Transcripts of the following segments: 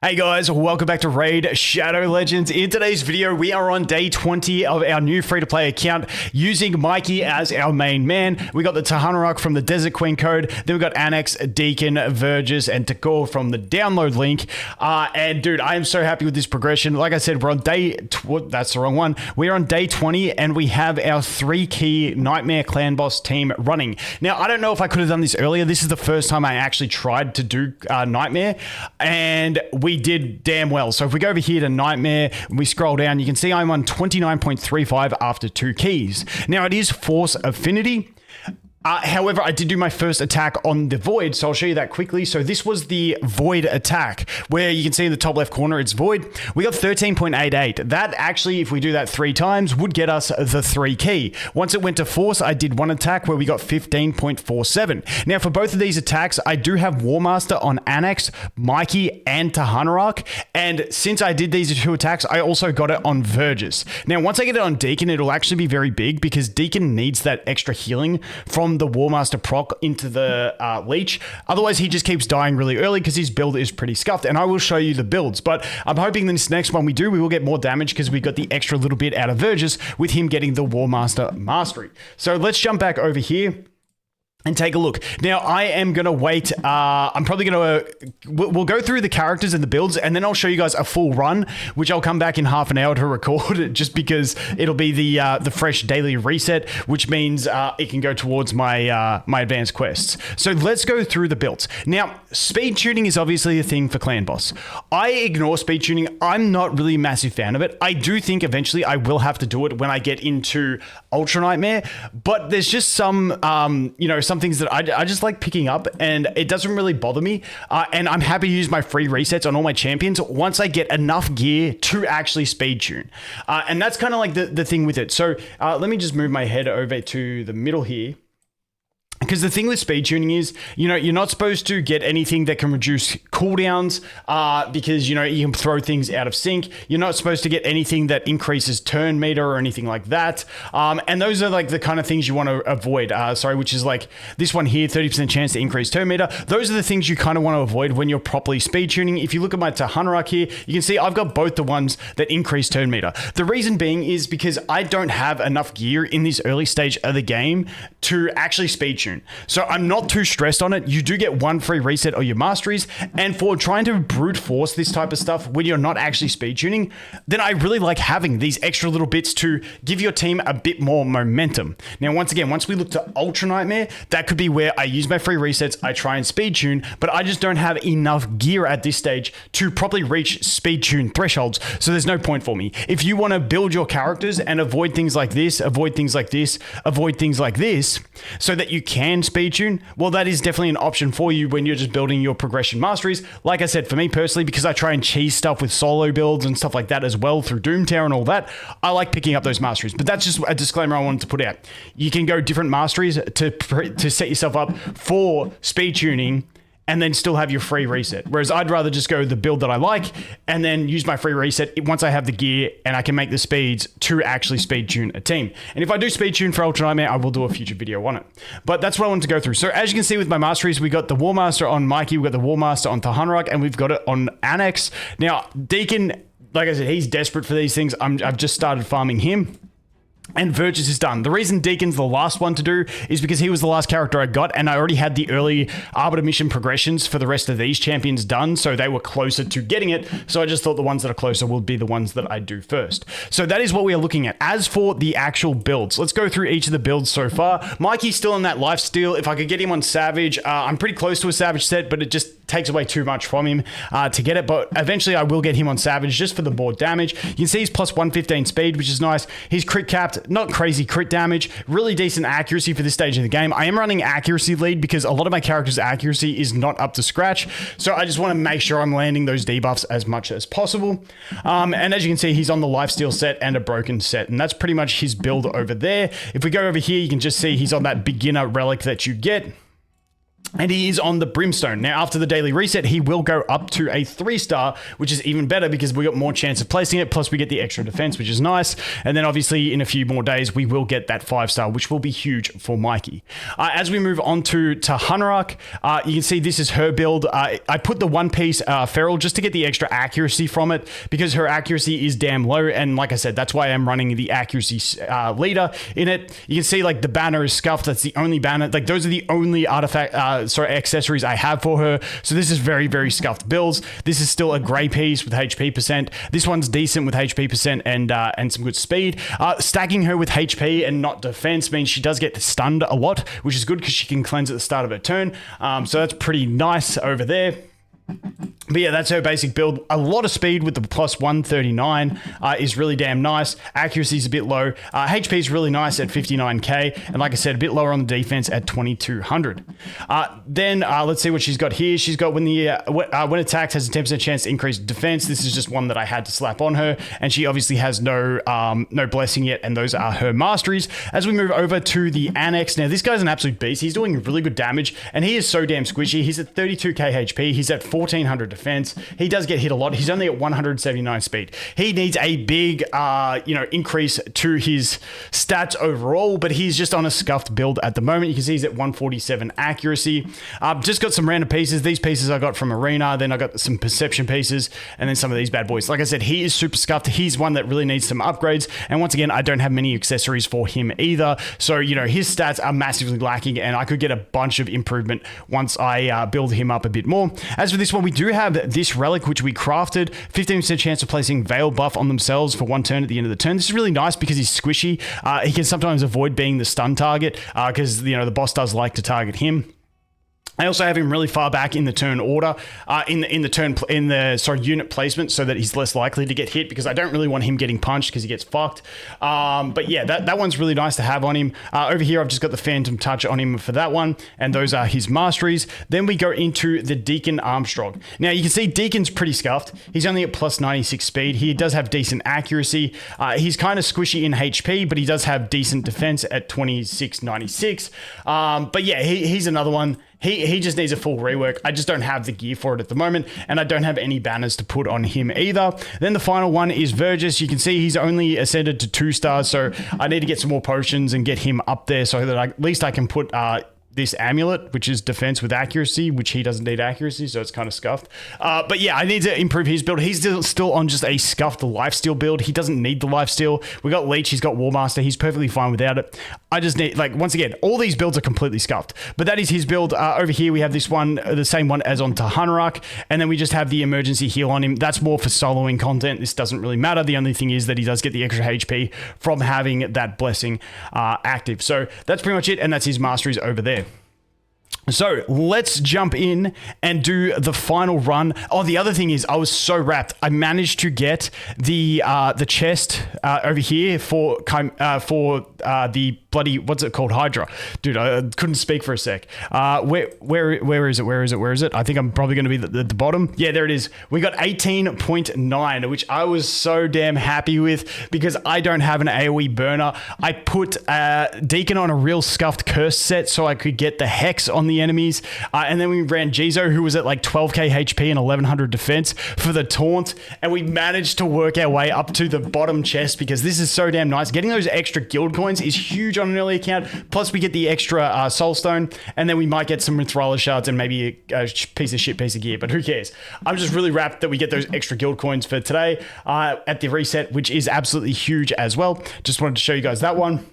Hey guys, welcome back to Raid Shadow Legends. In today's video, we are on day 20 of our new free-to-play account using Mikey as our main man. We got the Tagoar from the Desert Queen code. Then we got Anax, Deacon, Vergis, and Tagoar from the download link. And dude, I am so happy with this progression. Like I said, we're on that's the wrong one. We're on day 20 and we have our 3-key Nightmare Clan Boss team running. Now, I don't know if I could have done this earlier. This is the first time I actually tried to do Nightmare, and we did damn well. So if we go over here to Nightmare, and we scroll down, you can see I'm on 29.35 after 2 keys. Now it is Force Affinity. However, I did do my first attack on the Void, so I'll show you that quickly. So this was the Void attack, where you can see in the top left corner, it's Void. We got 13.88. That actually, if we do that 3 times, would get us the 3 key. Once it went to Force, I did one attack where we got 15.47. Now, for both of these attacks, I do have War Master on Anax, Mikey, and Tagoar. And since I did these 2 attacks, I also got it on Vergis. Now, once I get it on Deacon, it'll actually be very big because Deacon needs that extra healing from the War Master proc into the leech. Otherwise, he just keeps dying really early because his build is pretty scuffed. And I will show you the builds, but I'm hoping this next one we will get more damage because we got the extra little bit out of Vergis with him getting the War Master mastery. So let's jump back over here and take a look. Now, I am going to wait. I'm probably going to... We'll go through the characters and the builds, and then I'll show you guys a full run, which I'll come back in half an hour to record, just because it'll be the fresh daily reset, which means it can go towards my my advanced quests. So let's go through the builds. Now, speed tuning is obviously a thing for Clan Boss. I ignore speed tuning. I'm not really a massive fan of it. I do think eventually I will have to do it when I get into Ultra Nightmare, but there's just some, some things that I just like picking up, and it doesn't really bother me. And I'm happy to use my free resets on all my champions once I get enough gear to actually speed tune. And that's kind of like the thing with it. So let me just move my head over to the middle here. Because the thing with speed tuning is, you're not supposed to get anything that can reduce cooldowns because, you can throw things out of sync. You're not supposed to get anything that increases turn meter or anything like that. And those are like the kind of things you want to avoid. Which is like this one here, 30% chance to increase turn meter. Those are the things you kind of want to avoid when you're properly speed tuning. If you look at my Tagoar here, you can see I've got both the ones that increase turn meter. The reason being is because I don't have enough gear in this early stage of the game to actually speed tune. So I'm not too stressed on it. You do get 1 free reset of your masteries, and for trying to brute force this type of stuff when you're not actually speed tuning, then I really like having these extra little bits to give your team a bit more momentum. Now, once again, once we look to Ultra Nightmare, that could be where I use my free resets, I try and speed tune, but I just don't have enough gear at this stage to properly reach speed tune thresholds, so there's no point for me. If you want to build your characters and avoid things like this, avoid things like this, avoid things like this, so that you can speed tune, well, that is definitely an option for you when you're just building your progression masteries. Like I said, for me personally, because I try and cheese stuff with solo builds and stuff like that as well through Doom Tower and all that, I like picking up those masteries. But that's just a disclaimer I wanted to put out. You can go different masteries to set yourself up for speed tuning and then still have your free reset. Whereas I'd rather just go the build that I like and then use my free reset once I have the gear and I can make the speeds to actually speed tune a team. And if I do speed tune for Ultra Nightmare, I will do a future video on it. But that's what I wanted to go through. So as you can see with my masteries, we got the War Master on Mikey, we got the War Master on Tagoar, and we've got it on Anax. Now, Deacon, like I said, he's desperate for these things. I've just started farming him. And Vergis is done. The reason Deacon's the last one to do is because he was the last character I got, and I already had the early Arbiter mission progressions for the rest of these champions done, so they were closer to getting it. So I just thought the ones that are closer will be the ones that I do first. So that is what we are looking at. As for the actual builds, let's go through each of the builds so far. Mikey's still in that lifesteal. If I could get him on Savage, I'm pretty close to a Savage set, but it just takes away too much from him to get it. But eventually I will get him on Savage just for the board damage. You can see he's plus 115 speed, which is nice. He's crit capped. Not crazy crit damage, really decent accuracy for this stage of the game. I am running accuracy lead because a lot of my characters' accuracy is not up to scratch, so I just want to make sure I'm landing those debuffs as much as possible. And as you can see, he's on the lifesteal set and a broken set, and that's pretty much his build over there. If we go over here, you can just see he's on that beginner relic that you get. And he is on the Brimstone. Now, after the daily reset, he will go up to a 3-star, which is even better because we got more chance of placing it. Plus, we get the extra defense, which is nice. And then, obviously, in a few more days, we will get that 5-star, which will be huge for Mikey. As we move on to Tagoar, you can see this is her build. I put the one-piece Feral just to get the extra accuracy from it because her accuracy is damn low. And like I said, that's why I'm running the accuracy leader in it. You can see, like, the banner is scuffed. That's the only banner. Like, those are the only accessories I have for her. So this is very, very scuffed builds. This is still a grey piece with HP percent. This one's decent with HP percent and some good speed. Stacking her with HP and not defense means she does get stunned a lot, which is good because she can cleanse at the start of her turn. So that's pretty nice over there. But yeah, that's her basic build. A lot of speed with the plus 139 is really damn nice. Accuracy is a bit low. HP is really nice at 59k. And like I said, a bit lower on the defense at 2200. Then let's see what she's got here. She's got when attacked has a 10% chance to increase defense. This is just one that I had to slap on her. And she obviously has no blessing yet. And those are her masteries. As we move over to the Anax. Now, this guy's an absolute beast. He's doing really good damage. And he is so damn squishy. He's at 32k HP. He's at 1400 defense. He does get hit a lot. He's only at 179 speed. He needs a big, increase to his stats overall, but he's just on a scuffed build at the moment. You can see he's at 147 accuracy. Just got some random pieces. These pieces I got from Arena. Then I got some perception pieces, and then some of these bad boys. Like I said, he is super scuffed. He's one that really needs some upgrades. And once again, I don't have many accessories for him either. So, his stats are massively lacking, and I could get a bunch of improvement once I build him up a bit more. As for this one, we do have this relic, which we crafted. 15% chance of placing Veil buff on themselves for 1 turn at the end of the turn. This is really nice because he's squishy. He can sometimes avoid being the stun target because, the boss does like to target him. I also have him really far back in the turn order, in the unit placement, so that he's less likely to get hit because I don't really want him getting punched because he gets fucked. But yeah, that one's really nice to have on him. Over here, I've just got the Phantom Touch on him for that one, and those are his masteries. Then we go into the Deacon Armstrong. Now you can see Deacon's pretty scuffed. He's only at plus 96 speed. He does have decent accuracy. He's kind of squishy in HP, but he does have decent defense at 2696. But yeah, he's another one. He just needs a full rework. I just don't have the gear for it at the moment, and I don't have any banners to put on him either. Then the final one is Vergis. You can see he's only ascended to 2 stars, so I need to get some more potions and get him up there so that at least I can put this amulet, which is defense with accuracy, which he doesn't need accuracy, so it's kind of scuffed. But yeah, I need to improve his build. He's still on just a scuffed lifesteal build. He doesn't need the lifesteal. We got Leech, he's got Warmaster. He's perfectly fine without it. I just need, once again, all these builds are completely scuffed. But that is his build. Over here, we have this one, the same one as on Tagoar, and then we just have the emergency heal on him. That's more for soloing content. This doesn't really matter. The only thing is that he does get the extra HP from having that blessing active. So that's pretty much it, and that's his masteries over there. So let's jump in and do the final run. Oh, the other thing is I was so wrapped. I managed to get the chest over here for the bloody, what's it called? Hydra. Dude, I couldn't speak for a sec. Where is it? I think I'm probably going to be at the bottom. Yeah, there it is. We got 18.9, which I was so damn happy with because I don't have an AoE burner. I put Deacon on a real scuffed curse set so I could get the Hex on the enemies. And then we ran Jizo, who was at like 12k HP and 1100 defense for the taunt. And we managed to work our way up to the bottom chest because this is so damn nice. Getting those extra guild coins is huge on an early account. Plus we get the extra soul stone, and then we might get some Mithrala shards and maybe a piece of gear, but who cares? I'm just really wrapped that we get those extra guild coins for today at the reset, which is absolutely huge as well. Just wanted to show you guys that one.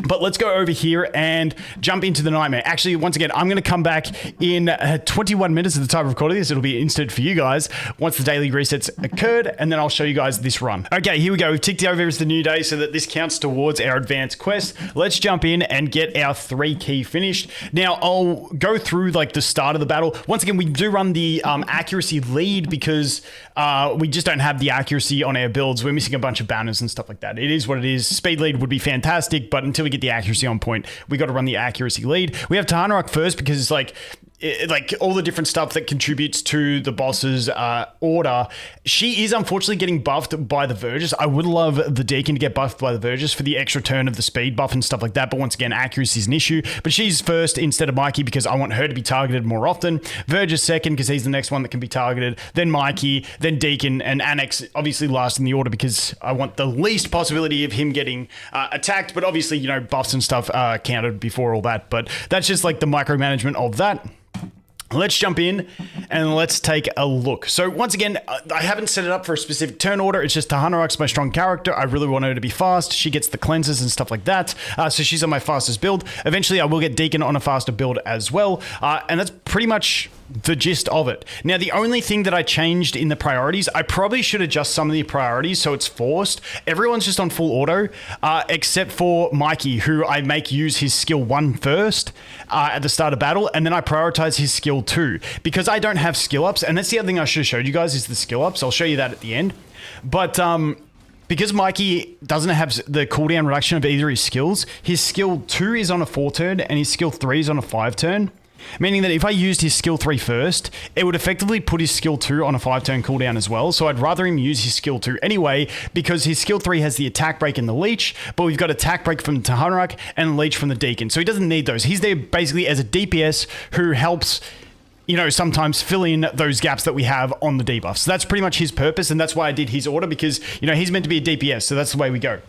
But let's go over here and jump into the nightmare. Actually, once again, I'm going to come back in 21 minutes at the time of recording this. It'll be instant for you guys once the daily resets occurred, and then I'll show you guys this run. Okay, here we go. We've ticked over as the new day so that this counts towards our advanced quest. Let's jump in and get our 3 key finished. Now, I'll go through like the start of the battle. Once again, we do run the accuracy lead because we just don't have the accuracy on our builds. We're missing a bunch of banners and stuff like that. It is what it is. Speed lead would be fantastic, but until we get the accuracy on point, we got to run the accuracy lead. We have Tagoar first because it's like like all the different stuff that contributes to the boss's order. She is unfortunately getting buffed by the Vergis. I would love the Deacon to get buffed by the Vergis for the extra turn of the speed buff and stuff like that, but once again, accuracy is an issue. But she's first instead of Mikey because I want her to be targeted more often. Vergis second because he's the next one that can be targeted, then Mikey, then Deacon, and Anax obviously last in the order because I want the least possibility of him getting attacked, but obviously, you know, buffs and stuff counted before all that, but that's just like the micromanagement of that. Let's jump in and let's take a look. So once again, I haven't set it up for a specific turn order. It's just Tahanarok's my strong character. I really want her to be fast. She gets the cleanses and stuff like that. So she's on my fastest build. Eventually, I will get Deacon on a faster build as well. And that's pretty much the gist of it. Now, the only thing that I changed in the priorities, I probably should adjust some of the priorities so it's forced. Everyone's just on full auto, except for Mikey, who I make use his skill 1 first at the start of battle, and then I prioritize his skill 2 because I don't have skill ups, and that's the other thing I should have showed you guys is the skill ups. I'll show you that at the end. But because Mikey doesn't have the cooldown reduction of either his skills, his skill 2 is on a 4 turn and his skill 3 is on a 5 turn. Meaning that if I used his skill 3 first, it would effectively put his skill 2 on a 5-turn cooldown as well. So I'd rather him use his skill 2 anyway, because his skill 3 has the attack break and the leech, but we've got attack break from Tahanarok and leech from the Deacon. So he doesn't need those. He's there basically as a DPS who helps, you know, sometimes fill in those gaps that we have on the debuffs. So that's pretty much his purpose, and that's why I did his order, because, you know, he's meant to be a DPS, so that's the way we go.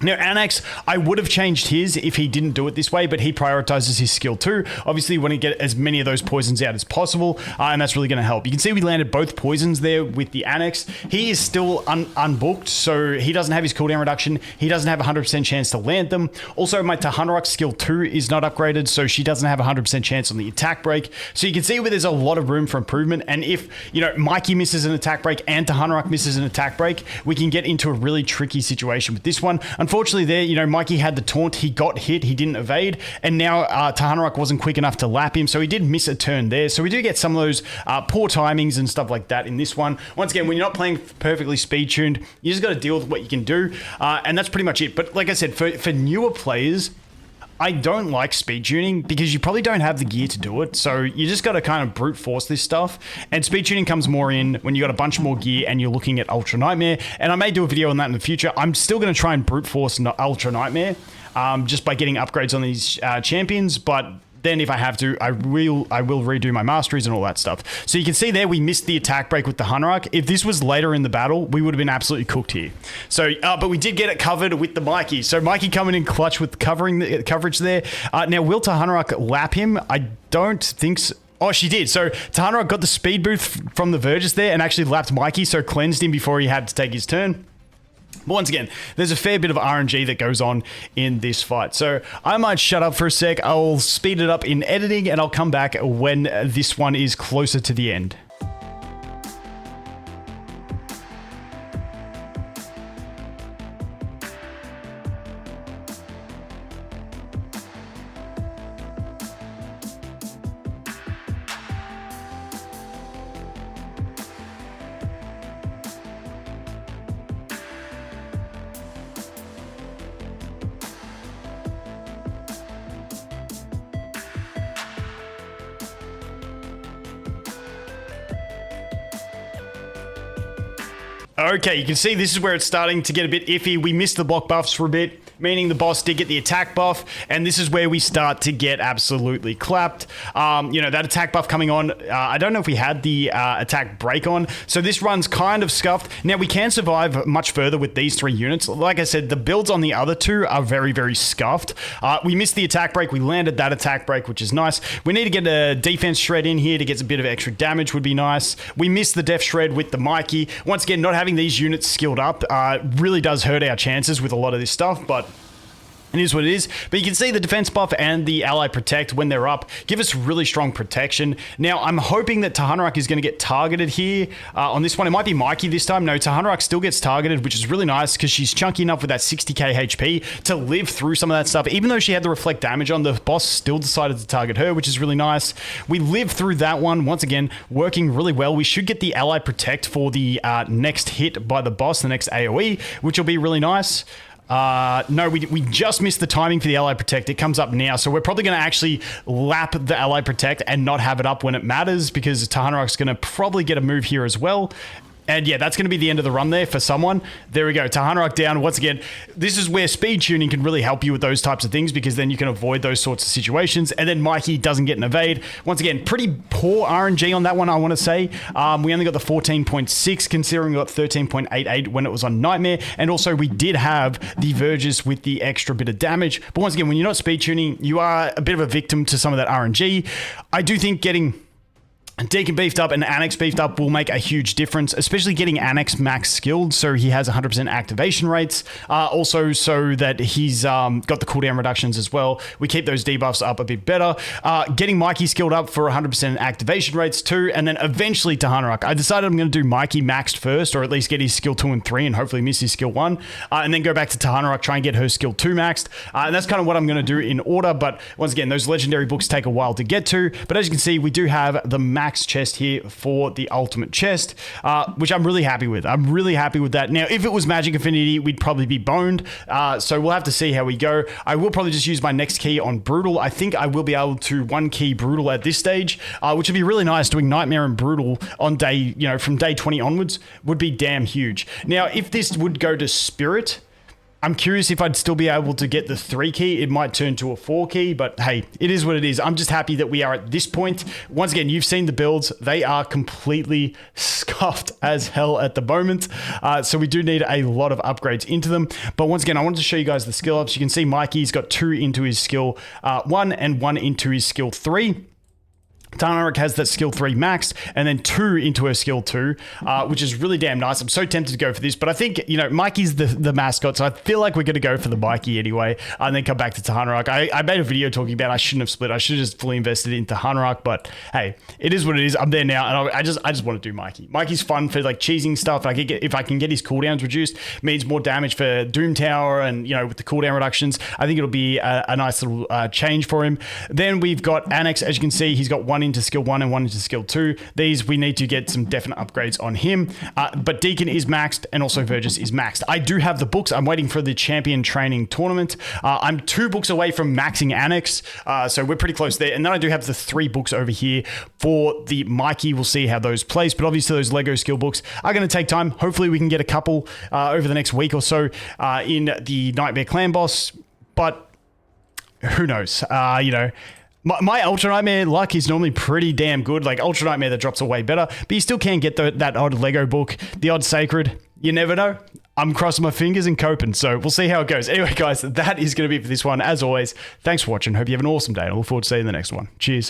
Now, Anax, I would have changed his if he didn't do it this way, but he prioritizes his skill 2. Obviously, we want to get as many of those poisons out as possible, and that's really going to help. You can see we landed both poisons there with the Anax. He is still unbooked, so he doesn't have his cooldown reduction. He doesn't have a 100% chance to land them. Also, my Tahanarok skill 2 is not upgraded, so she doesn't have a 100% chance on the attack break. So you can see where there's a lot of room for improvement, and if, you know, Mikey misses an attack break and Tahanarok misses an attack break, we can get into a really tricky situation with this one. Unfortunately there, you know, Mikey had the taunt, he got hit, he didn't evade, and now Tahanarok wasn't quick enough to lap him, so he did miss a turn there. So we do get some of those poor timings and stuff like that in this one. Once again, when you're not playing perfectly speed tuned, you just got to deal with what you can do, and that's pretty much it. But like I said, for newer players, I don't like speed tuning because you probably don't have the gear to do it. So you just got to kind of brute force this stuff. And speed tuning comes more in when you got a bunch more gear and you're looking at Ultra Nightmare. And I may do a video on that in the future. I'm still going to try and brute force Ultra Nightmare just by getting upgrades on these champions. But then if I have to, I will redo my masteries and all that stuff. So you can see there, we missed the attack break with the Tahanarok. If this was later in the battle, we would have been absolutely cooked here. So, but we did get it covered with the Mikey. So Mikey coming in clutch with covering the coverage there. Now, will Tahanarok lap him? I don't think so. Oh, she did. So Tahanarok got the speed boost from the Vergis there and actually lapped Mikey, so cleansed him before he had to take his turn. But once again, there's a fair bit of RNG that goes on in this fight. So I might shut up for a sec. I'll speed it up in editing and I'll come back when this one is closer to the end. Okay, you can see this is where it's starting to get a bit iffy. We missed the block buffs for a bit, meaning the boss did get the attack buff, and this is where we start to get absolutely clapped. You know, that attack buff coming on, I don't know if we had the attack break on, so this run's kind of scuffed. Now, we can survive much further with these 3 units. Like I said, the builds on the other 2 are very, very scuffed. We missed the attack break. We landed that attack break, which is nice. We need to get a defense shred in here to get a bit of extra damage would be nice. We missed the def shred with the Mikey. Once again, not having these units skilled up really does hurt our chances with a lot of this stuff, but it is what it is. But you can see the defense buff and the ally protect when they're up give us really strong protection. Now, I'm hoping that Tahanarok is going to get targeted here on this one. It might be Mikey this time. No, Tahanarok still gets targeted, which is really nice because she's chunky enough with that 60k HP to live through some of that stuff. Even though she had the reflect damage on, the boss still decided to target her, which is really nice. We lived through that one. Once again, working really well. We should get the ally protect for the next hit by the boss, the next AoE, which will be really nice. No, we just missed the timing for the Ally Protect. It comes up now. So we're probably going to actually lap the Ally Protect and not have it up when it matters because Tahanarok's going to probably get a move here as well. And yeah, that's going to be the end of the run there for someone. There we go. Tahanarok down. Once again, this is where speed tuning can really help you with those types of things because then you can avoid those sorts of situations. And then Mikey doesn't get an evade. Once again, pretty poor RNG on that one, I want to say. We only got the 14.6 considering we got 13.88 when it was on Nightmare. And also we did have the Vergis with the extra bit of damage. But once again, when you're not speed tuning, you are a bit of a victim to some of that RNG. I do think getting Deacon beefed up and Anax beefed up will make a huge difference, especially getting Anax max skilled so he has 100% activation rates. Also so that he's got the cooldown reductions as well. We keep those debuffs up a bit better. Getting Mikey skilled up for 100% activation rates too, and then eventually Tahanarok. I decided I'm going to do Mikey maxed first, or at least get his skill 2 and 3 and hopefully miss his skill 1, and then go back to Tahanarok, try and get her skill 2 maxed. And that's kind of what I'm going to do in order, but once again, those legendary books take a while to get to, but as you can see, we do have the max chest here for the ultimate chest, which I'm really happy with. I'm really happy with that. Now, if it was Magic Affinity, we'd probably be boned, so we'll have to see how we go. I will probably just use my next key on Brutal. I think I will be able to one key Brutal at this stage, which would be really nice. Doing Nightmare and Brutal on day, you know, from day 20 onwards would be damn huge. Now, if this would go to Spirit, I'm curious if I'd still be able to get the 3 key. It might turn to a 4 key, but hey, it is what it is. I'm just happy that we are at this point. Once again, you've seen the builds. They are completely scuffed as hell at the moment. So we do need a lot of upgrades into them. But once again, I wanted to show you guys the skill ups. You can see Mikey's got 2 into his skill 1 and 1 into his skill 3. Tahanarok has that skill 3 maxed and then 2 into her skill 2, which is really damn nice. I'm so tempted to go for this, but I think, you know, Mikey's the mascot, so I feel like we're going to go for the Mikey anyway, and then come back to Tahanarok. I made a video talking about I shouldn't have split. I should have just fully invested in Tahanarok, but hey, it is what it is. I'm there now, and I just want to do Mikey. Mikey's fun for like cheesing stuff. If I can get his cooldowns reduced, means more damage for Doom Tower, and you know, with the cooldown reductions, I think it'll be a nice little change for him. Then we've got Anax. As you can see, he's got 1 into skill 1 and 1 into skill 2. These we need to get some definite upgrades on him, but Deacon is maxed and also Vergis is maxed. I do have the books. I'm waiting for the champion training tournament. I'm 2 books away from maxing Anax, so we're pretty close there. And then I do have the 3 books over here for the Mikey. We'll see how those place, but obviously those Lego skill books are going to take time. Hopefully we can get a couple over the next week or so in the Nightmare Clan boss, but who knows? You know, my Ultra Nightmare luck is normally pretty damn good. Like Ultra Nightmare that drops are way better, but you still can get that odd Lego book, the odd Sacred. You never know. I'm crossing my fingers and coping, so we'll see how it goes. Anyway, guys, that is going to be it for this one. As always, thanks for watching. Hope you have an awesome day, and I look forward to seeing you in the next one. Cheers.